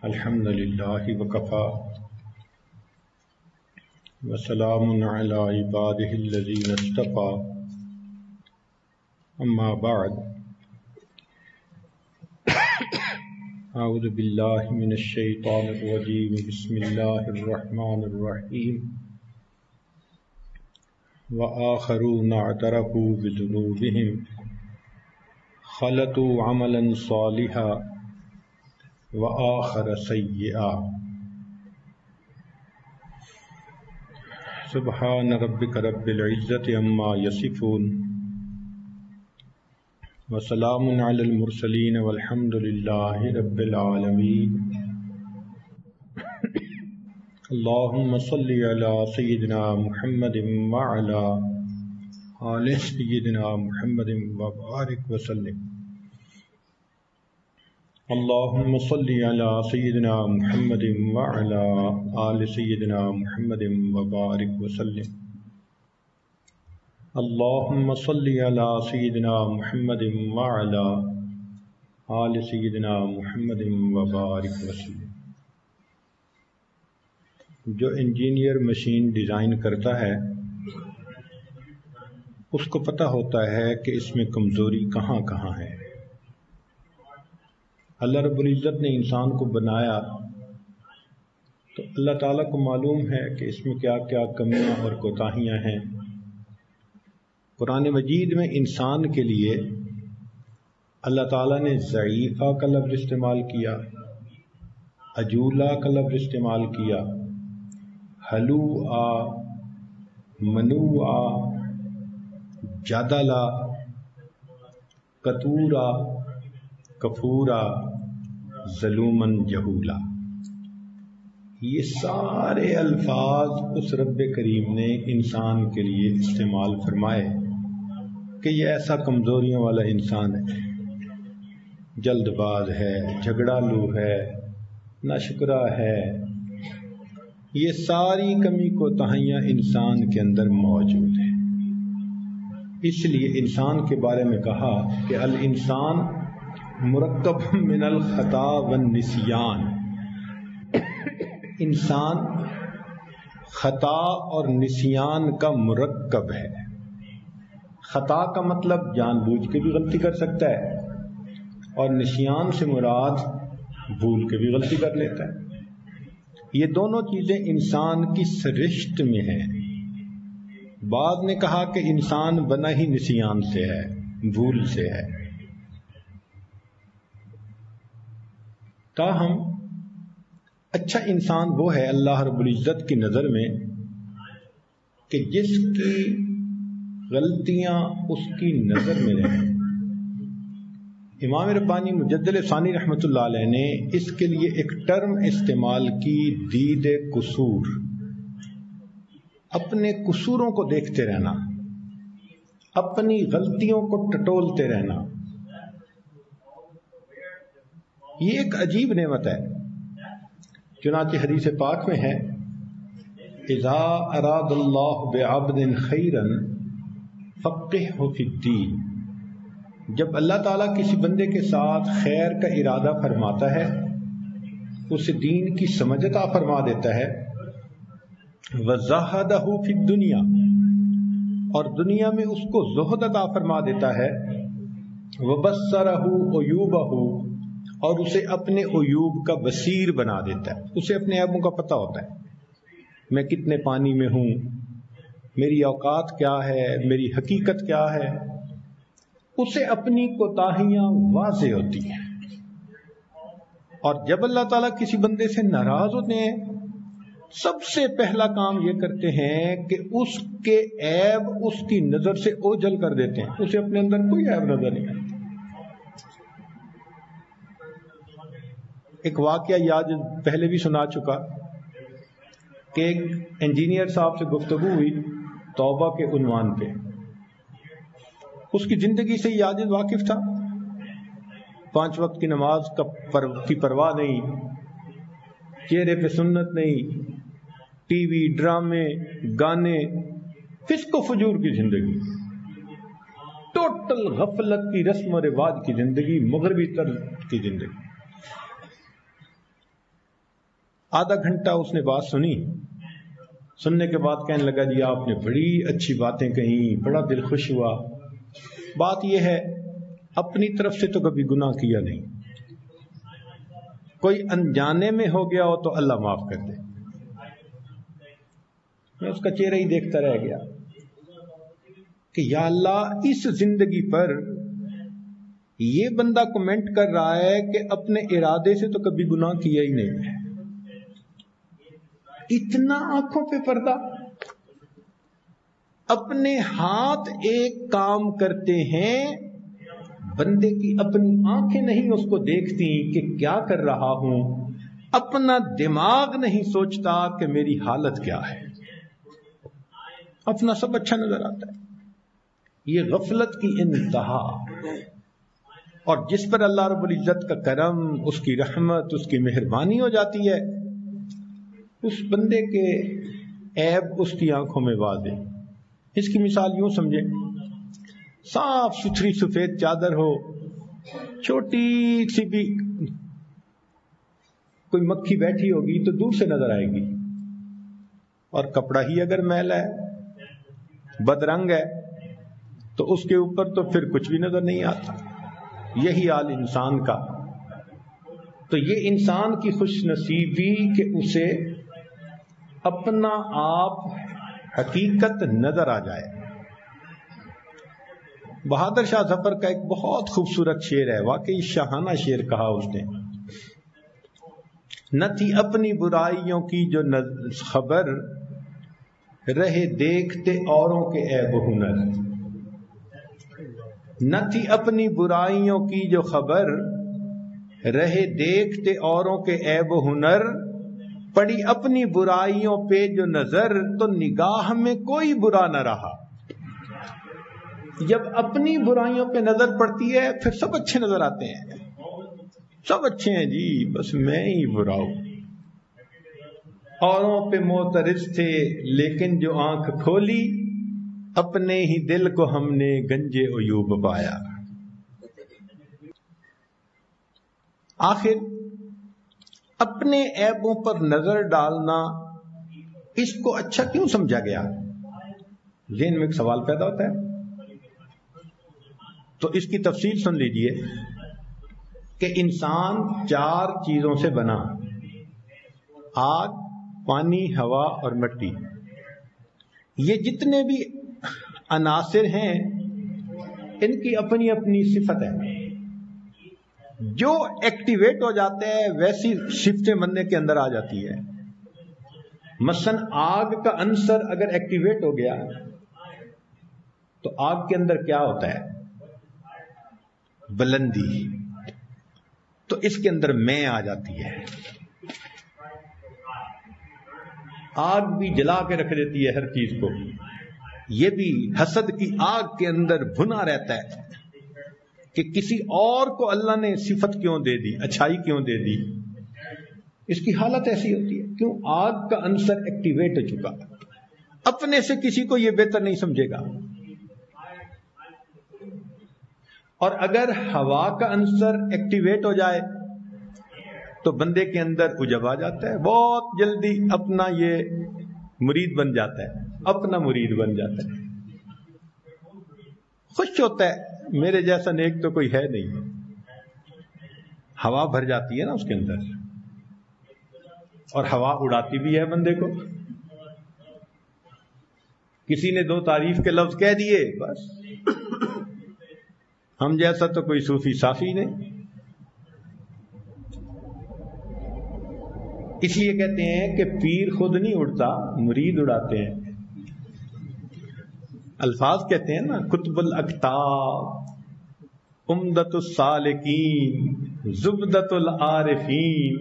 الحمد للہ وکفا وسلام علی عبادہ الذین اصطفی اما بعد اعوذ باللہ من الشیطان الرجیم بسم اللہ الرحمن الرحیم وآخرون اعترفوا بذنوبهم خلطوا عملا صالحا وآخر سیئا سبحان ربک رب العزت عما یصفون وسلام علی المرسلین والحمد للہ رب العالمین اللہم صلی علی سیدنا محمد وعلی آل سیدنا محمد وبارک وسلم اللہم صلی علی سیدنا محمد وعلی آل سیدنا محمد وبارک وسلم اللہم صلی علی سیدنا محمد وعلی آل سیدنا محمد وبارک وسلم۔ جو انجینئر مشین ڈیزائن کرتا ہے اس کو پتہ ہوتا ہے کہ اس میں کمزوری کہاں کہاں ہے۔ اللہ رب العزت نے انسان کو بنایا تو اللہ تعالیٰ کو معلوم ہے کہ اس میں کیا کیا کمیاں اور کوتاہیاں ہیں۔ قرآن مجید میں انسان کے لیے اللہ تعالیٰ نے ضعیفہ کا لفظ استعمال کیا، عجولہ کا لفظ استعمال کیا، ہلوعا، منوعا، جادلا، قتورا، کفورا، ظلومن جہولا۔ یہ سارے الفاظ اس رب کریم نے انسان کے لیے استعمال فرمائے کہ یہ ایسا کمزوریوں والا انسان ہے، جلد باز ہے، جھگڑالو ہے، ناشکرا ہے۔ یہ ساری کمی کوتاہیاں انسان کے اندر موجود ہیں۔ اس لیے انسان کے بارے میں کہا کہ الانسان مرکب من الخطا والنسیان، انسان خطا اور نسیان کا مرکب ہے۔ خطا کا مطلب جان بوجھ کے بھی غلطی کر سکتا ہے، اور نسیان سے مراد بھول کے بھی غلطی کر لیتا ہے۔ یہ دونوں چیزیں انسان کی سرشت میں ہیں۔ بعد نے کہا کہ انسان بنا ہی نسیان سے ہے، بھول سے ہے۔ تاہم اچھا انسان وہ ہے اللہ رب العزت کی نظر میں کہ جس کی غلطیاں اس کی نظر میں رہیں۔ امام ربانی مجدد ثانی رحمۃ اللہ علیہ نے اس کے لیے ایک ٹرم استعمال کی، دید قصور، اپنے قصوروں کو دیکھتے رہنا، اپنی غلطیوں کو ٹٹولتے رہنا۔ یہ ایک عجیب نعمت ہے، چنانچہ حدیث پاک میں ہے اذا اراد اللہ بعبد خیرا فقہہ فی الدین، جب اللہ تعالیٰ کسی بندے کے ساتھ خیر کا ارادہ فرماتا ہے اسے دین کی سمجھ عطا فرما دیتا ہے۔ وزہدہ فی الدنیا، اور دنیا میں اس کو زہد عطا فرما دیتا ہے۔ وبصرہ عیوبہ، اور اسے اپنے عیوب کا بصیر بنا دیتا ہے، اسے اپنے عیبوں کا پتہ ہوتا ہے، میں کتنے پانی میں ہوں، میری اوقات کیا ہے، میری حقیقت کیا ہے، اسے اپنی کوتاہیاں واضح ہوتی ہیں۔ اور جب اللہ تعالیٰ کسی بندے سے ناراض ہوتے ہیں سب سے پہلا کام یہ کرتے ہیں کہ اس کے عیب اس کی نظر سے اوجھل کر دیتے ہیں، اسے اپنے اندر کوئی عیب نظر نہیں آتا۔ ایک واقعہ یاد پہلے بھی سنا چکا کہ ایک انجینئر صاحب سے گفتگو ہوئی توبہ کے عنوان پہ۔ اس کی زندگی سے یاد واقف تھا، 5 وقت کی نماز کی پرواہ نہیں، چہرے پہ سنت نہیں، ٹی وی، ڈرامے، گانے، فسق و فجور کی زندگی، ٹوٹل غفلت کی رسم و رواج کی زندگی، مغربی طرز کی زندگی۔ آدھا گھنٹہ اس نے بات سنی، سننے کے بعد کہنے لگا جی آپ نے بڑی اچھی باتیں کہیں، بڑا دل خوش ہوا، بات یہ ہے اپنی طرف سے تو کبھی گناہ کیا نہیں، کوئی انجانے میں ہو گیا ہو تو اللہ معاف کر دے۔ میں اس کا چہرہ ہی دیکھتا رہ گیا کہ یا اللہ، اس زندگی پر یہ بندہ کمنٹ کر رہا ہے کہ اپنے ارادے سے تو کبھی گناہ کیا ہی نہیں ہے، اتنا آنکھوں پہ پردہ، اپنے ہاتھ ایک کام کرتے ہیں، بندے کی اپنی آنکھیں نہیں اس کو دیکھتی کہ کیا کر رہا ہوں، اپنا دماغ نہیں سوچتا کہ میری حالت کیا ہے، اپنا سب اچھا نظر آتا ہے۔ یہ غفلت کی انتہا، اور جس پر اللہ رب العزت کا کرم، اس کی رحمت، اس کی مہربانی ہو جاتی ہے، اس بندے کے عیب اس کی آنکھوں میں واضح۔ اس کی مثال یوں سمجھے، صاف ستھری سفید چادر ہو، چھوٹی سی بھی کوئی مکھی بیٹھی ہوگی تو دور سے نظر آئے گی، اور کپڑا ہی اگر میلا ہے، بدرنگ ہے، تو اس کے اوپر تو پھر کچھ بھی نظر نہیں آتا۔ یہی حال انسان کا۔ تو یہ انسان کی خوش نصیبی کہ اسے اپنا آپ حقیقت نظر آ جائے۔ بہادر شاہ ظفر کا ایک بہت خوبصورت شعر ہے، واقعی شاہانہ شعر کہا اس نے، نہ تھی اپنی برائیوں کی جو خبر، رہے دیکھتے اوروں کے عیب و ہنر، نہ تھی اپنی برائیوں کی جو خبر، رہے دیکھتے اوروں کے عیب و ہنر، پڑی اپنی برائیوں پہ جو نظر، تو نگاہ میں کوئی برا نہ رہا۔ جب اپنی برائیوں پہ نظر پڑتی ہے پھر سب اچھے نظر آتے ہیں، سب اچھے ہیں جی، بس میں ہی برا ہوں۔ اوروں پہ معترض تھے لیکن جو آنکھ کھولی، اپنے ہی دل کو ہم نے گنجے عیوب پایا۔ آخر اپنے عیبوں پر نظر ڈالنا، اس کو اچھا کیوں سمجھا گیا؟ ذہن میں ایک سوال پیدا ہوتا ہے، تو اس کی تفصیل سن لیجئے کہ انسان 4 چیزوں سے بنا، آگ، پانی، ہوا اور مٹی۔ یہ جتنے بھی عناصر ہیں ان کی اپنی اپنی صفت ہے، جو ایکٹیویٹ ہو جاتے ہیں ویسی صفتیں بندے کے اندر آ جاتی ہے۔ مثلا آگ کا عنصر اگر ایکٹیویٹ ہو گیا تو آگ کے اندر کیا ہوتا ہے؟ بلندی، تو اس کے اندر میں آ جاتی ہے۔ آگ بھی جلا کے رکھ دیتی ہے ہر چیز کو، یہ بھی حسد کی آگ کے اندر بھنا رہتا ہے کہ کسی اور کو اللہ نے صفت کیوں دے دی، اچھائی کیوں دے دی۔ اس کی حالت ایسی ہوتی ہے، کیوں؟ آگ کا عنصر ایکٹیویٹ ہو چکا، اپنے سے کسی کو یہ بہتر نہیں سمجھے گا۔ اور اگر ہوا کا عنصر ایکٹیویٹ ہو جائے تو بندے کے اندر عجب آ جاتا ہے، بہت جلدی اپنا یہ مرید بن جاتا ہے، اپنا مرید بن جاتا ہے، خوش ہوتا ہے میرے جیسا نیک تو کوئی ہے نہیں۔ ہوا بھر جاتی ہے نا اس کے اندر، اور ہوا اڑاتی بھی ہے بندے کو۔ کسی نے 2 تعریف کے لفظ کہہ دیے، بس ہم جیسا تو کوئی صوفی صافی نہیں۔ اس لیے کہتے ہیں کہ پیر خود نہیں اڑتا، مرید اڑاتے ہیں۔ الفاظ کہتے ہیں نا، قطب الاقطاب، عمدۃ السالکین، زبدۃ العارفین،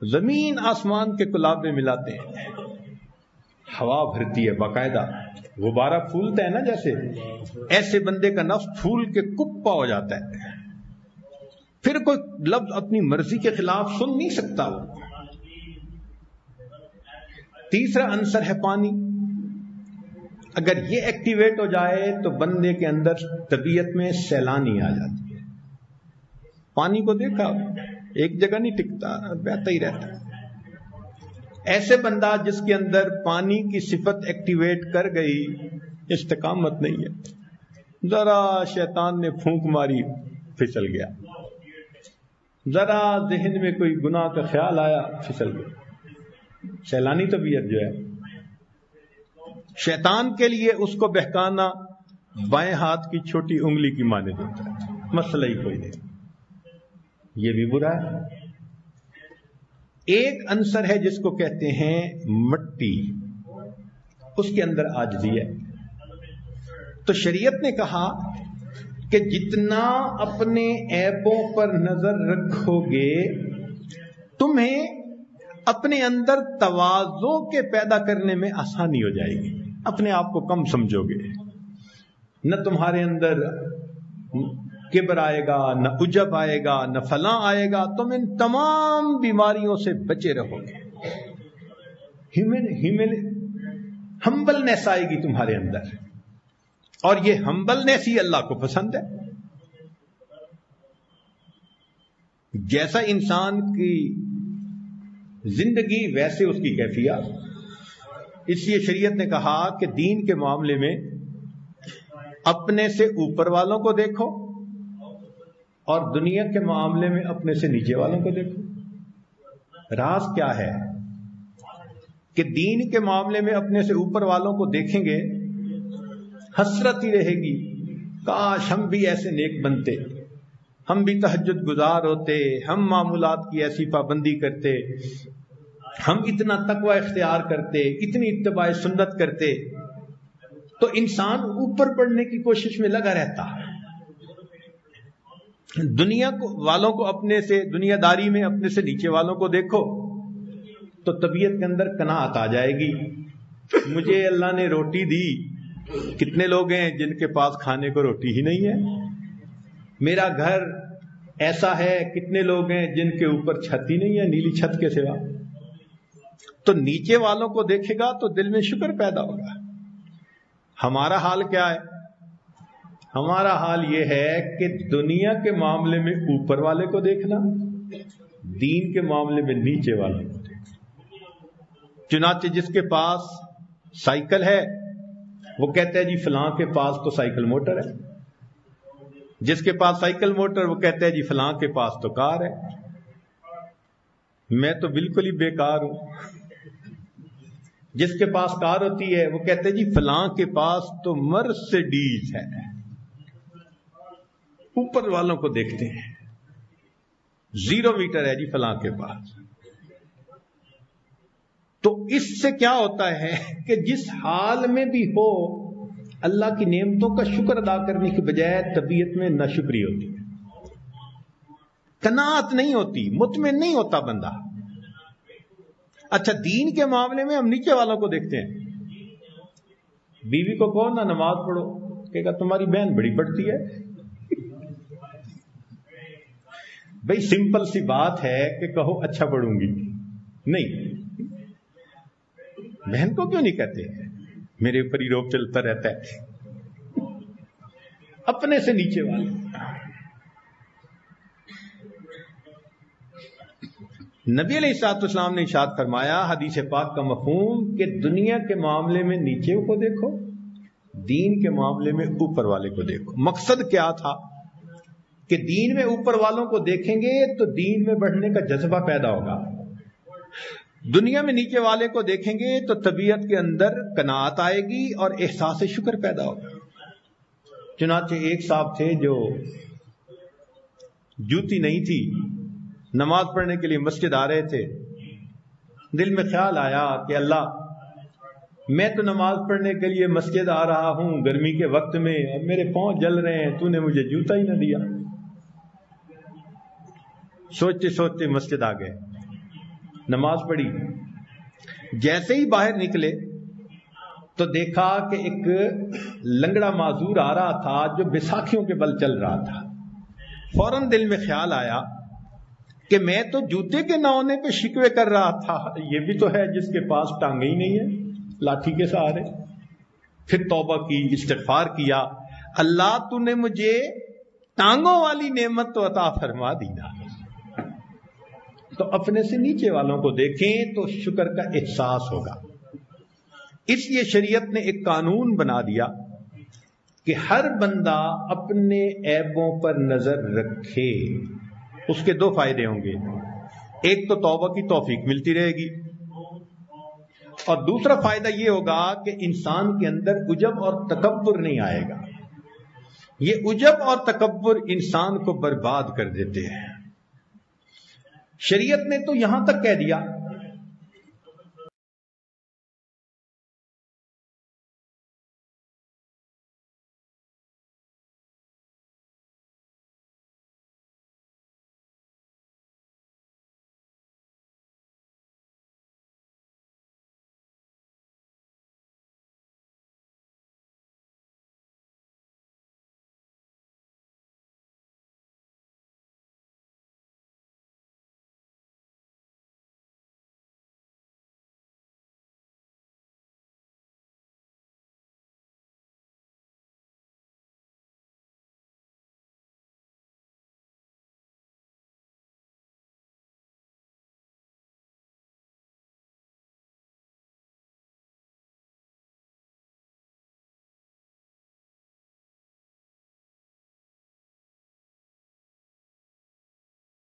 زمین آسمان کے کلابے ملاتے ہیں، ہوا بھرتی ہے باقاعدہ، غبارہ پھولتا ہے نا جیسے، ایسے بندے کا نفس پھول کے کپا ہو جاتا ہے، پھر کوئی لفظ اپنی مرضی کے خلاف سن نہیں سکتا وہ۔ تیسرا عنصر ہے پانی، اگر یہ ایکٹیویٹ ہو جائے تو بندے کے اندر طبیعت میں سیلانی آ جاتی ہے۔ پانی کو دیکھا، ایک جگہ نہیں ٹکتا، بہتا ہی رہتا ہے۔ ایسے بندہ جس کے اندر پانی کی صفت ایکٹیویٹ کر گئی، استقامت نہیں ہے۔ ذرا شیطان نے پھونک ماری، پھسل گیا۔ ذرا ذہن میں کوئی گناہ کا خیال آیا، پھسل گیا۔ سیلانی طبیعت جو ہے، شیطان کے لیے اس کو بہکانا بائیں ہاتھ کی چھوٹی انگلی کی مانند ہوتا ہے، مسئلہ ہی کوئی نہیں۔ یہ بھی برا ہے۔ ایک عنصر ہے جس کو کہتے ہیں مٹی، اس کے اندر عاجزی ہے۔ تو شریعت نے کہا کہ جتنا اپنے عیبوں پر نظر رکھو گے، تمہیں اپنے اندر تواضع کے پیدا کرنے میں آسانی ہو جائے گی۔ اپنے آپ کو کم سمجھو گے، نہ تمہارے اندر کبر آئے گا، نہ عجب آئے گا، نہ فلاں آئے گا۔ تم ان تمام بیماریوں سے بچے رہو گے۔ ہمبلنیس آئے گی تمہارے اندر، اور یہ ہمبلنیس ہی اللہ کو پسند ہے۔ جیسا انسان کی زندگی ویسے اس کی کیفیت۔ اس لیے شریعت نے کہا کہ دین کے معاملے میں اپنے سے اوپر والوں کو دیکھو، اور دنیا کے معاملے میں اپنے سے نیچے والوں کو دیکھو۔ راز کیا ہے کہ دین کے معاملے میں اپنے سے اوپر والوں کو دیکھیں گے، حسرت ہی رہے گی، کاش ہم بھی ایسے نیک بنتے، ہم بھی تہجد گزار ہوتے، ہم معمولات کی ایسی پابندی کرتے، ہم اتنا تقوی اختیار کرتے، اتنی اتباع سنت کرتے۔ تو انسان اوپر بڑھنے کی کوشش میں لگا رہتا ہے۔ دنیا والوں کو اپنے سے، دنیا داری میں اپنے سے نیچے والوں کو دیکھو تو طبیعت کے اندر قناعت آ جائے گی۔ مجھے اللہ نے روٹی دی، کتنے لوگ ہیں جن کے پاس کھانے کو روٹی ہی نہیں ہے؟ میرا گھر ایسا ہے، کتنے لوگ ہیں جن کے اوپر چھت ہی نہیں ہے، نیلی چھت کے سوا۔ تو نیچے والوں کو دیکھے گا تو دل میں شکر پیدا ہوگا۔ ہمارا حال کیا ہے؟ ہمارا حال یہ ہے کہ دنیا کے معاملے میں اوپر والے کو دیکھنا، دین کے معاملے میں نیچے والے کو دیکھنا۔ چنانچہ جس کے پاس سائیکل ہے وہ کہتا ہے جی فلاں کے پاس تو سائیکل موٹر ہے، جس کے پاس سائیکل موٹر وہ کہتا ہے جی فلاں کے پاس تو کار ہے۔ میں تو بالکل ہی بیکار ہوں۔ جس کے پاس کار ہوتی ہے وہ کہتے ہیں جی فلاں کے پاس تو مرسڈیز ہے۔ اوپر والوں کو دیکھتے ہیں، 0 میٹر ہے جی فلاں کے پاس۔ تو اس سے کیا ہوتا ہے کہ جس حال میں بھی ہو، اللہ کی نعمتوں کا شکر ادا کرنے کی بجائے طبیعت میں ناشکری ہوتی ہے، قناعت نہیں ہوتی، مطمئن نہیں ہوتا بندہ۔ اچھا، دین کے معاملے میں ہم نیچے والوں کو دیکھتے ہیں۔ بیوی کو کہو نہ نماز پڑھو، کہے گا تمہاری بہن بڑی پڑھتی ہے۔ بھئی سمپل سی بات ہے کہ کہو اچھا پڑھوں گی، نہیں، بہن کو کیوں نہیں کہتے؟ میرے اوپر ہی روب چلتا رہتا ہے۔ اپنے سے نیچے والے۔ نبی علیہ الصلوۃ والسلام نے ارشاد فرمایا، حدیث پاک کا مفہوم، کہ دنیا کے معاملے میں نیچے کو دیکھو، دین کے معاملے میں اوپر والے کو دیکھو۔ مقصد کیا تھا کہ دین میں اوپر والوں کو دیکھیں گے تو دین میں بڑھنے کا جذبہ پیدا ہوگا، دنیا میں نیچے والے کو دیکھیں گے تو طبیعت کے اندر قناعت آئے گی اور احساس شکر پیدا ہوگا۔ چنانچہ ایک صاحب تھے جو جوتی نہیں تھی، نماز پڑھنے کے لیے مسجد آ رہے تھے، دل میں خیال آیا کہ اللہ میں تو نماز پڑھنے کے لیے مسجد آ رہا ہوں گرمی کے وقت میں، اور میرے پاؤں جل رہے ہیں، تو نے مجھے جوتا ہی نہ دیا۔ سوچتے سوچتے مسجد آ گئے، نماز پڑھی۔ جیسے ہی باہر نکلے تو دیکھا کہ ایک لنگڑا معذور آ رہا تھا جو بیساکھیوں کے بل چل رہا تھا۔ فوراً دل میں خیال آیا کہ میں تو جوتے کے نہ ہونے پہ شکوے کر رہا تھا، یہ بھی تو ہے جس کے پاس ٹانگیں ہی نہیں ہے لاٹھی کے سہارے۔ پھر توبہ کی، استغفار کیا، اللہ تو نے مجھے ٹانگوں والی نعمت تو عطا فرما دی نا۔ تو اپنے سے نیچے والوں کو دیکھیں تو شکر کا احساس ہوگا۔ اس لیے شریعت نے ایک قانون بنا دیا کہ ہر بندہ اپنے عیبوں پر نظر رکھے۔ اس کے دو فائدے ہوں گے، ایک تو توبہ کی توفیق ملتی رہے گی، اور دوسرا فائدہ یہ ہوگا کہ انسان کے اندر عجب اور تکبر نہیں آئے گا۔ یہ عجب اور تکبر انسان کو برباد کر دیتے ہیں۔ شریعت نے تو یہاں تک کہہ دیا